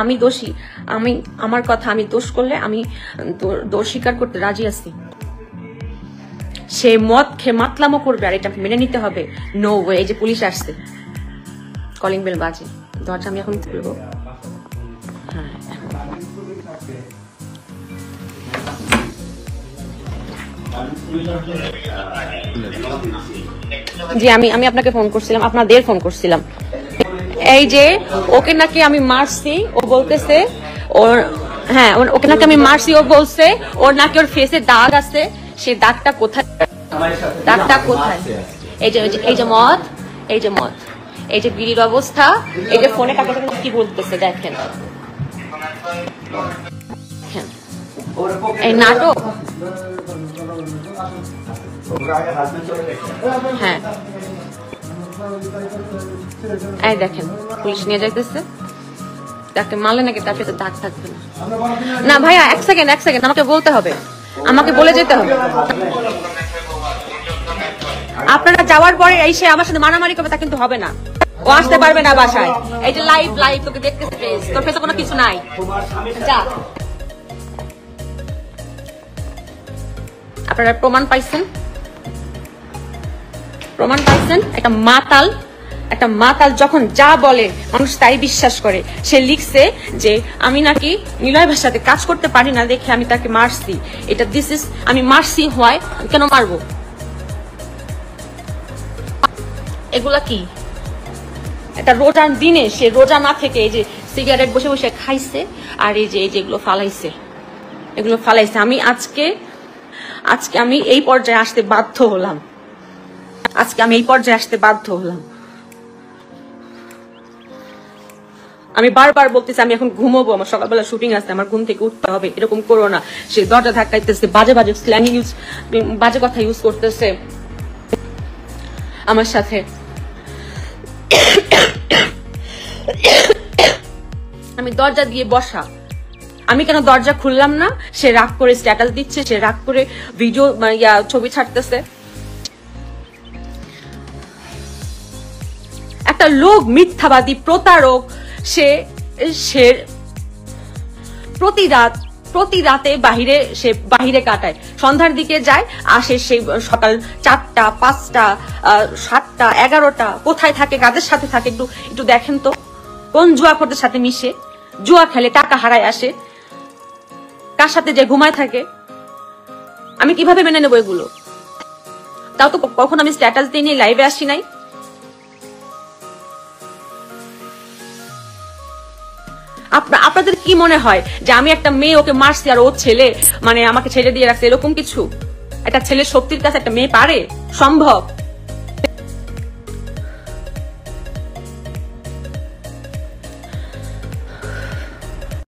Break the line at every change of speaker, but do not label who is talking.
আমি দোষী, আমার কথা, আমি দোষ করলে আমি দোষ স্বীকার করতে রাজি আছি। সে মদ খেয়ে মাতলামো করবে আর এটা মেনে নিতে হবে, নো ওয়ে। এই যে পুলিশ আসছে, কলিং বেল বাজে, দরজা আমি এখন খুলবো। হ্যাঁ, জি আমি আপনাকে ফোন করছিলাম, আপনাদের ফোন করছিলাম। এই যে ওকে নাকি আমি মারছি, ও বলতেছে ওর, হ্যাঁ ওকে নাকি আমি মারছি, ও বলছে ওর নাকি ওর ফেসে দাগ আছে। সেই দাগটা কোথায়, দাগটা কোথায়? এই যে মদ, এই যে মদ, এই যে বিড়ির অবস্থা, এই যে ফোনে কাকে কি বলতেছে দেখেন, এই নাটক। হ্যাঁ এই দেখেন পুলিশ নিয়ে যাইতেছে, তাকে মারলে নাকি তার সাথে দাগ থাকবে না। না ভাইয়া এক সেকেন্ড আমাকে বলতে হবে, আমাকে বলে যেতে হবে। আপনারা যাওয়ার পরে এসে আমার সাথে মারামারি করবে তা কিন্তু হবে না, ও আসতে পারবে না বাসায়। এই যে লাইভ তোকে দেখতেছে ফেস, তোর ফেসে কোনো কিছু নাই, যা। আপনারা প্রমাণ পাইছেন, একটা মাতাল যখন যা বলে মানুষ তাই বিশ্বাস করে। সে লিখছে যে আমি নাকি নিলয় ভাইয়ের সাথে কাজ করতে পারি না দেখে আমি তাকে মারছি। এটা আমি মারছি হয়, কেন মারবো? এগুলা কি? একটা রোজার দিনে সে রোজা না থেকে এই যে সিগারেট বসে বসে খাইছে, আর এই যে এগুলো ফালাইছে, আমি আজকে আমি এই পর্যায়ে আসতে বাধ্য হলাম, আমি বারবার বলতেছি আমি এখন ঘুমোবো, আমার সকালবেলা শুটিং আছে, আমার ঘুম থেকে উঠতে হবে, এরকম করো না। সে দরজা ধাক্কাইতেছে, বাজে স্ল্যাং বাজে কথা ইউজ করতেছে আমার সাথে। আমি দরজা দিয়ে বসা, আমি কেন দরজা খুললাম না? সে রাগ করে স্ট্যাটাস দিচ্ছে, সে রাগ করে ভিডিও ছবি ছাড়তেছে। একটা লোক মিথ্যাবাদী, প্রতারক। সে প্রতি রাতে বাহিরে কাটায়, সন্ধ্যার দিকে যায়, আসে সেই সকাল 4টা 5টা 7টা 11টা। কোথায় থাকে, কাদের সাথে থাকে একটু দেখেন তো। কোন জুয়াখোরদের সাথে মিশে, জুয়া খেলে টাকা হারায় আসে, কার সাথে যে ঘুমায় থাকে। আমি কিভাবে মেনে নেবো এগুলো? তাও তো কখন আমি স্ট্যাটাস দিয়ে নিয়ে লাইভে আসি নাই। আপনাদের কি মনে হয় যে আমি একটা মেয়ে, ওকে মারছি আর ও ছেলে মানে আমাকে ছেড়ে দিয়ে রাখছে, এরকম কিছু? একটা ছেলে শক্তির কাছে একটা মেয়ে পারে? সম্ভব?